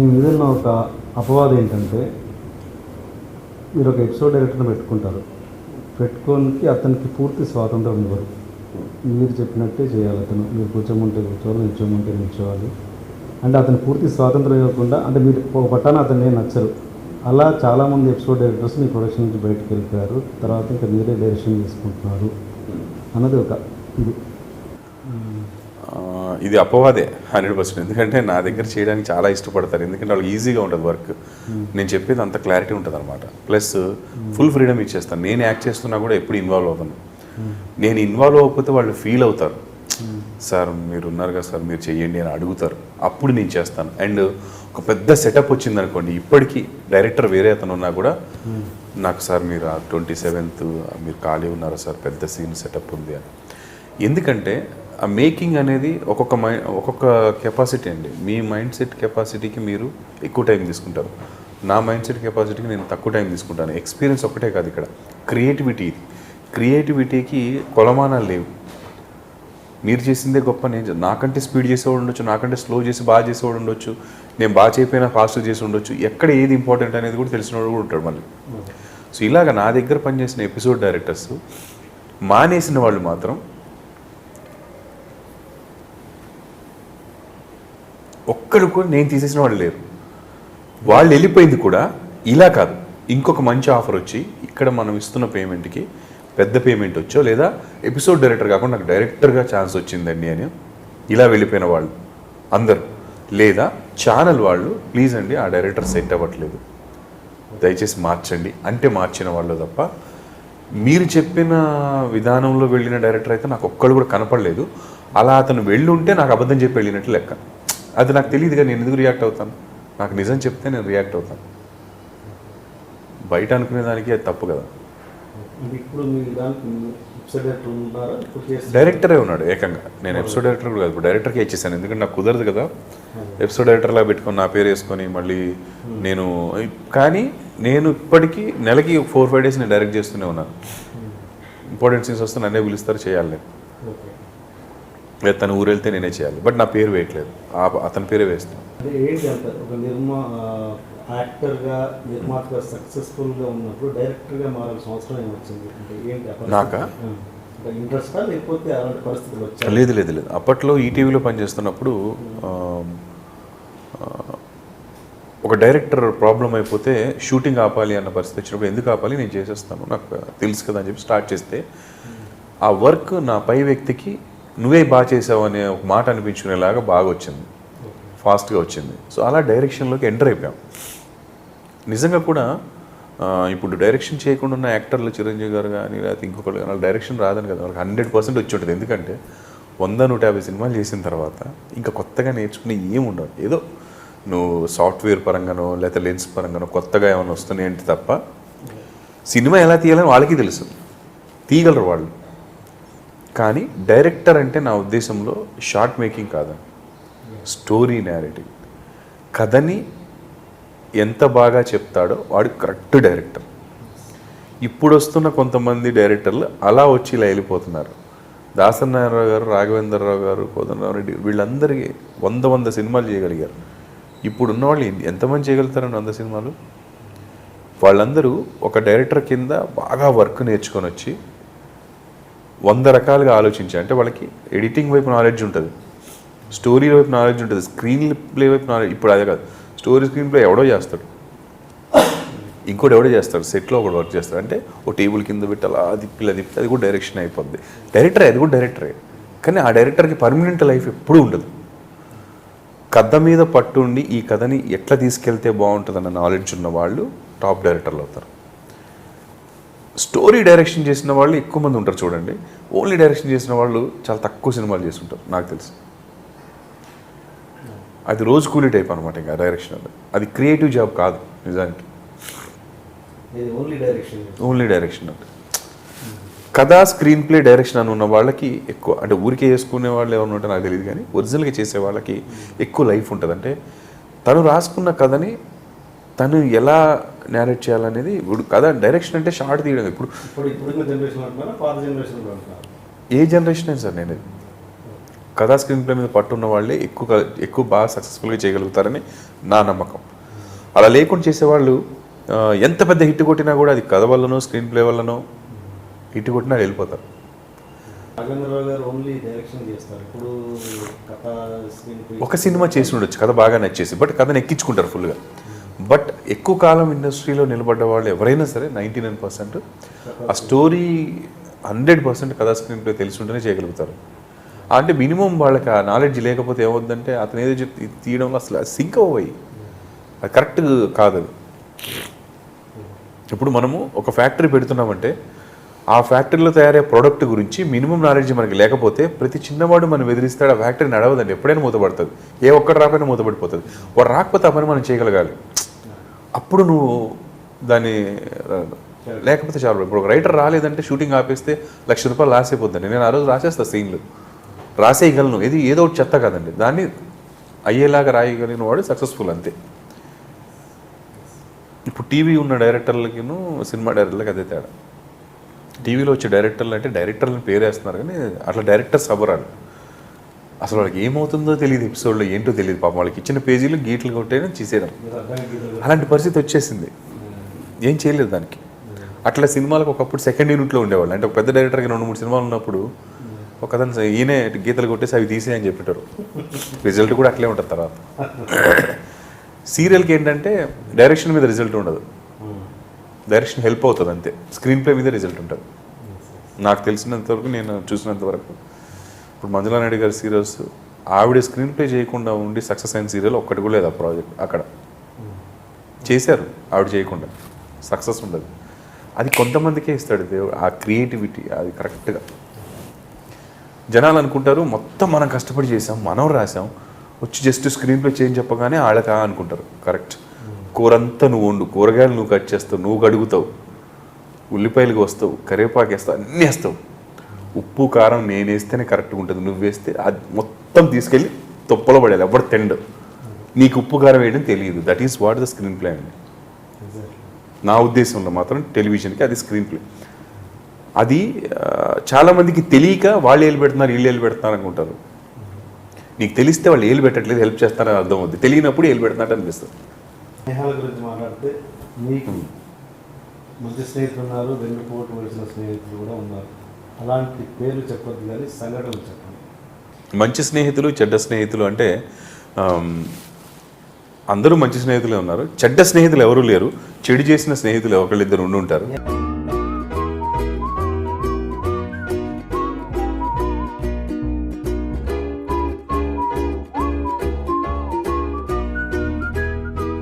మీద ఉన్న ఒక అపవాదం ఏంటంటే, మీరు ఒక ఎపిసోడ్ డైరెక్టర్ని పెట్టుకుంటారు, పెట్టుకోనికి అతనికి పూర్తి స్వాతంత్రం ఇవ్వరు. మీరు చెప్పినట్టే చేయాలి, అతను మీరు కూర్చోమంటే కూర్చోవాలి, నిల్చోమంటే నిల్చోవాలి. అంటే అతను పూర్తి స్వాతంత్రం ఇవ్వకుండా, అంటే మీరు ఒక పట్టాన అతను నచ్చరు. అలా చాలామంది ఎపిసోడ్ డైరెక్టర్స్ మీ ప్రొడక్షన్ నుంచి బయటకు వెళ్ళిపోయారు. తర్వాత ఇంకా మీరే డైరెక్షన్ తీసుకుంటున్నారు అన్నది ఒక ఇది అపవాదే 100%. ఎందుకంటే నా దగ్గర చేయడానికి చాలా ఇష్టపడతారు, ఎందుకంటే వాళ్ళకి ఈజీగా ఉంటుంది వర్క్. నేను చెప్పేది అంత క్లారిటీ ఉంటుంది అనమాట. ప్లస్ ఫుల్ ఫ్రీడమ్ ఇచ్చేస్తాను. నేను యాక్ట్ చేస్తున్నా కూడా ఎప్పుడు ఇన్వాల్వ్ అవుతాను. నేను ఇన్వాల్వ్ అవ్వకపోతే వాళ్ళు ఫీల్ అవుతారు, సార్ మీరు ఉన్నారు కదా సార్ మీరు చెయ్యండి అని అడుగుతారు. అప్పుడు నేను చేస్తాను. అండ్ ఒక పెద్ద సెటప్ వచ్చింది అనుకోండి, ఇప్పటికీ డైరెక్టర్ వేరే అతను ఉన్నా కూడా నాకు సార్ మీరు 27th మీరు ఖాళీ ఉన్నారా సార్, పెద్ద సీన్ సెటప్ ఉంది అని. ఎందుకంటే ఆ మేకింగ్ అనేది ఒక్కొక్క కెపాసిటీ అండి. మీ మైండ్ సెట్ కెపాసిటీకి మీరు ఎక్కువ టైం తీసుకుంటారు, నా మైండ్ సెట్ కెపాసిటీకి నేను తక్కువ టైం తీసుకుంటాను. ఎక్స్పీరియన్స్ ఒకటే కాదు, ఇక్కడ క్రియేటివిటీకి కొలమానాలు లేవు. మీరు చేసిందే గొప్ప, నేను నాకంటే స్పీడ్ చేసేవాడు ఉండొచ్చు, నాకంటే స్లో చేసి బాగా చేసేవాడు ఉండొచ్చు, నేను బాగా చేయకపోయినా ఫాస్ట్ చేసి ఉండొచ్చు. ఎక్కడ ఏది ఇంపార్టెంట్ అనేది కూడా తెలిసినవాడు కూడా ఉంటాడు మళ్ళీ. సో ఇలాగ నా దగ్గర పనిచేసిన ఎపిసోడ్ డైరెక్టర్స్ మానేసిన వాళ్ళు మాత్రం ఒక్కడు కూడా నేను తీసేసిన వాళ్ళు లేరు. వాళ్ళు వెళ్ళిపోయింది కూడా ఇలా కాదు, ఇంకొక మంచి ఆఫర్ వచ్చి ఇక్కడ మనం ఇస్తున్న పేమెంట్కి పెద్ద పేమెంట్ వచ్చో, లేదా ఎపిసోడ్ డైరెక్టర్ కాకుండా నాకు డైరెక్టర్గా ఛాన్స్ వచ్చిందండి అని ఇలా వెళ్ళిపోయిన వాళ్ళు అందరూ. లేదా ఛానల్ వాళ్ళు ప్లీజ్ అండి ఆ డైరెక్టర్ సెట్ అవ్వట్లేదు దయచేసి మార్చండి అంటే మార్చిన వాళ్ళు తప్ప, మీరు చెప్పిన విధానంలో వెళ్ళిన డైరెక్టర్ అయితే నాకు ఒక్కళ్ళు కూడా కనపడలేదు. అలా అతను వెళ్ళి ఉంటే నాకు అబద్ధం చెప్పి వెళ్ళినట్టు లెక్క. అది నాకు తెలియదుగా, నేను ఎందుకు రియాక్ట్ అవుతాను? నాకు నిజం చెప్తే నేను రియాక్ట్ అవుతాను. బయట అనుకునే దానికి అది తప్పు కదా. డైరెక్టరే ఉన్నాడు ఏకంగా. నేను ఎపిసోడ్ డైరెక్టర్ కూడా కాదు, ఇప్పుడు డైరెక్టర్కి ఇచ్చేసాను. ఎందుకంటే నాకు కుదరదు కదా ఎపిసోడ్ డైరెక్టర్లా పెట్టుకొని నా పేరు వేసుకొని మళ్ళీ నేను. కానీ నేను ఇప్పటికీ నెలకి 4-5 days నేను డైరెక్ట్ చేస్తూనే ఉన్నాను. ఇంపార్టెంట్ సీన్స్ వస్తే నన్నే పిలుస్తారు, చేయాలి నేను. లేదా తను ఊరు వెళ్తే నేనే చేయాలి, బట్ నా పేరు వేయట్లేదు, అతని పేరే వేస్తాను. యాక్టర్గా నిర్మాతగా సక్సెస్ఫుల్గా ఉన్నప్పుడు డైరెక్టర్గా మారాల్సిన అవసరం ఏమొచ్చింది? నాకా ఇంట్రెస్టా లేకపోతే అలాంటి పరిస్థితులు వచ్చాయి? లేదు. అప్పట్లో ఈటీవీలో పనిచేస్తున్నప్పుడు ఒక డైరెక్టర్ ప్రాబ్లం అయిపోతే షూటింగ్ ఆపాలి అన్న పరిస్థితి వచ్చినప్పుడు, ఎందుకు ఆపాలి నేను చేసేస్తాను నాకు తెలుసు కదా అని చెప్పి స్టార్ట్ చేస్తే, ఆ వర్క్ నా పై వ్యక్తికి నువ్వే బాగా చేసావు అనే ఒక మాట అనిపించుకునేలాగా బాగా వచ్చింది, ఫాస్ట్గా వచ్చింది. సో అలా డైరెక్షన్లోకి ఎంటర్ అయిపోయాం. నిజంగా కూడా ఇప్పుడు డైరెక్షన్ చేయకుండా ఉన్న యాక్టర్లు చిరంజీవి గారు కానీ లేకపోతే ఇంకొకరు కానీ డైరెక్షన్ రాదని కదా, వాళ్ళకి 100% వచ్చి ఉంటుంది. ఎందుకంటే 100-150 సినిమాలు చేసిన తర్వాత ఇంకా కొత్తగా నేర్చుకుని ఏముండదు. ఏదో నువ్వు సాఫ్ట్వేర్ పరంగానో లేకపోతే లెన్స్ పరంగానో కొత్తగా ఏమైనా వస్తున్నాయి అంటే తప్ప సినిమా ఎలా తీయాలని వాళ్ళకి తెలుసు, తీయగలరు వాళ్ళు. కానీ డైరెక్టర్ అంటే నా ఉద్దేశంలో షార్ట్ మేకింగ్ కాదని, స్టోరీ నేరేటివ్, కథని ఎంత బాగా చెప్తాడో వాడు కరెక్ట్ డైరెక్టర్. ఇప్పుడు వస్తున్న కొంతమంది డైరెక్టర్లు అలా వచ్చి ఇలా వెళ్ళిపోతున్నారు. దాసనారాయణరావు గారు, రాఘవేంద్రరావు గారు, కోదండరామరెడ్డి వీళ్ళందరికీ 100 సినిమాలు చేయగలిగారు. ఇప్పుడున్న వాళ్ళు ఎంతమంది చేయగలుగుతారండి 100 సినిమాలు? వాళ్ళందరూ ఒక డైరెక్టర్ కింద బాగా వర్క్ నేర్చుకొని వచ్చి 100 రకాలుగా ఆలోచించారు. అంటే వాళ్ళకి ఎడిటింగ్ వైపు నాలెడ్జ్ ఉంటుంది, స్టోరీ వైపు నాలెడ్జ్ ఉంటుంది, స్క్రీన్ ప్లే వైపు నాలెడ్జ్. ఇప్పుడు అదే కాదు, స్క్రీన్ ప్లే ఎవడో చేస్తాడు, ఇంకోటి ఎవడో చేస్తాడు, సెట్లో ఒకటి వర్క్ చేస్తాడు. అంటే ఓ టేబుల్ కింద పెట్టి అలా తిప్పి అది కూడా డైరెక్షన్ అయిపోద్ది. అది కూడా డైరెక్టరే. కానీ ఆ డైరెక్టర్కి పర్మనెంట్ లైఫ్ ఎప్పుడూ ఉండదు. కథ మీద పట్టు ఉండి ఈ కథని ఎట్లా తీసుకెళ్తే బాగుంటుందన్న నాలెడ్జ్ ఉన్న వాళ్ళు టాప్ డైరెక్టర్లు అవుతారు. స్టోరీ డైరెక్షన్ చేసిన వాళ్ళు ఎక్కువ మంది ఉంటారు చూడండి, ఓన్లీ డైరెక్షన్ చేసిన వాళ్ళు చాలా తక్కువ సినిమాలు చేస్తుంటారు నాకు తెలిసి. అది రోజు కూలీ టైప్ అనమాట. ఇంకా డైరెక్షన్ అది క్రియేటివ్ జాబ్ కాదు నిజానికి, ఓన్లీ డైరెక్షన్ అంటే. కథ స్క్రీన్ ప్లే డైరెక్షన్ అని ఉన్న వాళ్ళకి ఎక్కువ, అంటే ఊరికే చేసుకునే వాళ్ళు ఎవరు ఉంటే నాకు తెలియదు, కానీ ఒరిజినల్గా చేసే వాళ్ళకి ఎక్కువ లైఫ్ ఉంటుంది. అంటే తను రాసుకున్న కథని తను ఎలా నేరేట్ చేయాలనేది. ఇప్పుడు కథ డైరెక్షన్ అంటే షార్ట్ తీయడం. ఇప్పుడు ఏ జనరేషన్ అయినా సార్, నేను కథా స్క్రీన్ ప్లే మీద పట్టున్న వాళ్ళే ఎక్కువ బాగా సక్సెస్ఫుల్గా చేయగలుగుతారని నా నమ్మకం. అలా లేకుండా చేసేవాళ్ళు ఎంత పెద్ద హిట్ కొట్టినా కూడా అది కథ వల్లనో స్క్రీన్ ప్లే వల్లనో హిట్ కొట్టినా వెళ్ళిపోతారు. నాగేంద్రరావు గారు ఓన్లీ డైరెక్షన్ చేస్తారు. ఇప్పుడు కథ స్క్రీన్ ప్లే ఒక సినిమా చేసి ఉండొచ్చు కథ బాగా నచ్చేసి, బట్ కథను ఎక్కించుకుంటారు ఫుల్గా. బట్ ఎక్కువ కాలం ఇండస్ట్రీలో నిలబడ్డ వాళ్ళు ఎవరైనా సరే 99% ఆ స్టోరీ 100% కథా స్క్రీన్ ప్లే తెలిసి ఉంటేనే చేయగలుగుతారు. అంటే మినిమం వాళ్ళకి ఆ నాలెడ్జ్ లేకపోతే ఏమవుద్దంటే అతను ఏదో తీయడంలో అసలు సింక్ అవ్వయి, అది కరెక్ట్ కాదు. అది ఇప్పుడు మనము ఒక ఫ్యాక్టరీ పెడుతున్నామంటే ఆ ఫ్యాక్టరీలో తయారయ్యే ప్రోడక్ట్ గురించి మినిమం నాలెడ్జ్ మనకి లేకపోతే ప్రతి చిన్నవాడు మనం ఎదిరిస్తాడు, ఆ ఫ్యాక్టరీ నడవదండి, ఎప్పుడైనా మూతపడుతుంది. ఏ ఒక్కటి రాకపోయినా మూతపడిపోతుంది. వాడు రాకపోతే ఆ పని మనం చేయగలగాలి. అప్పుడు నువ్వు దాన్ని లేకపోతే చాలు. ఇప్పుడు ఒక రైటర్ రాలేదంటే షూటింగ్ ఆపేస్తే ₹1,00,000 లాస్ అయిపోద్దండి. నేను ఆ రోజు రాసేస్తా సీన్లు, రాసేయగలను. ఏదో ఒకటి చెత్త కదండి, దాన్ని అయ్యేలాగా రాయగలిగిన వాడు సక్సెస్ఫుల్, అంతే. ఇప్పుడు టీవీ ఉన్న డైరెక్టర్లకిను సినిమా డైరెక్టర్లకి అదే తేడా. టీవీలో వచ్చే డైరెక్టర్లు అంటే డైరెక్టర్లను పేరేస్తున్నారు కానీ అట్లా డైరెక్టర్స్ అవ్వరాడు. అసలు వాళ్ళకి ఏమవుతుందో తెలియదు, ఎపిసోడ్లో ఏంటో తెలియదు. పాపం వాళ్ళకి ఇచ్చిన పేజీలు గీట్లు కొట్టేయడం చేసేయడం, అలాంటి పరిస్థితి వచ్చేసింది. ఏం చేయలేదు దానికి. అట్లా సినిమాలకు ఒకప్పుడు సెకండ్ యూనిట్లో ఉండేవాళ్ళు. అంటే ఒక పెద్ద డైరెక్టర్కి 2-3 సినిమాలు ఉన్నప్పుడు ఒక అతను ఈయనే గీతలు కొట్టేసి అవి తీసేయని చెప్పేటారు. రిజల్ట్ కూడా అట్లే ఉంటుంది తర్వాత. సీరియల్కి ఏంటంటే డైరెక్షన్ మీద రిజల్ట్ ఉండదు, డైరెక్షన్ హెల్ప్ అవుతుంది అంతే. స్క్రీన్ ప్లే మీద రిజల్ట్ ఉంటుంది. నాకు తెలిసినంతవరకు, నేను చూసినంత వరకు ఇప్పుడు మంజులా నాయుడు గారి సీరియల్స్ ఆవిడ స్క్రీన్ ప్లే చేయకుండా ఉండి సక్సెస్ అయిన సీరియల్ ఒక్కటి కూడా లేదు. ఆ ప్రాజెక్ట్ అక్కడ చేశారు ఆవిడ చేయకుండా, సక్సెస్ ఉండదు. అది కొంతమందికే ఇస్తాడు దేవుడు ఆ క్రియేటివిటీ, అది కరెక్ట్గా. జనాలు అనుకుంటారు మొత్తం మనం కష్టపడి చేసాం, మనం రాసాం, వచ్చి జస్ట్ స్క్రీన్ ప్లే చేయని చెప్పగానే ఆడకా అనుకుంటారు. కరెక్ట్. కూరంతా నువ్వు వండు, కూరగాయలు నువ్వు కట్ చేస్తావు, నువ్వు కడుగుతావు, ఉల్లిపాయలు వస్తావు, కరివేపాకు వేస్తావు, అన్నీ వేస్తావు. ఉప్పు కారం నేను వేస్తేనే కరెక్ట్గా ఉంటుంది, నువ్వు వేస్తే అది మొత్తం తీసుకెళ్ళి తొప్పలో పడేది, ఎవరు తిండు. నీకు ఉప్పు కారం వేయడం తెలియదు. That is what the screen play అండి. నా ఉద్దేశంలో మాత్రం టెలివిజన్కి అది స్క్రీన్ ప్లే. అది చాలామందికి తెలియక వాళ్ళు ఏళ్ళు పెడుతున్నారు, వీళ్ళు ఏళ్ళు పెడుతున్నారు అనుకుంటారు. నీకు తెలిస్తే వాళ్ళు ఏళ్ళు పెట్టట్లేదు, హెల్ప్ చేస్తారని అర్థం అవుతుంది. తెలియనప్పుడు ఏళ్ళు పెడుతున్నట్టు అనిపిస్తుంది. స్నేహాల గురించి మాట్లాడితే మీకు మంచి స్నేహితులు ఉన్నారు, 2 పోటు వేసిన స్నేహితులు కూడా ఉన్నారు. అలాంటి పేర్లు చెప్పొద్దు కానీ సంఘటనలు చెప్పండి. మంచి స్నేహితులు, చెడ్డ స్నేహితులు అంటే అందరూ మంచి స్నేహితులే ఉన్నారు. చెడ్డ స్నేహితులు ఎవరూ లేరు. చెడు చేసిన స్నేహితులు ఒకళ్ళిద్దరు ఉండి ఉంటారు.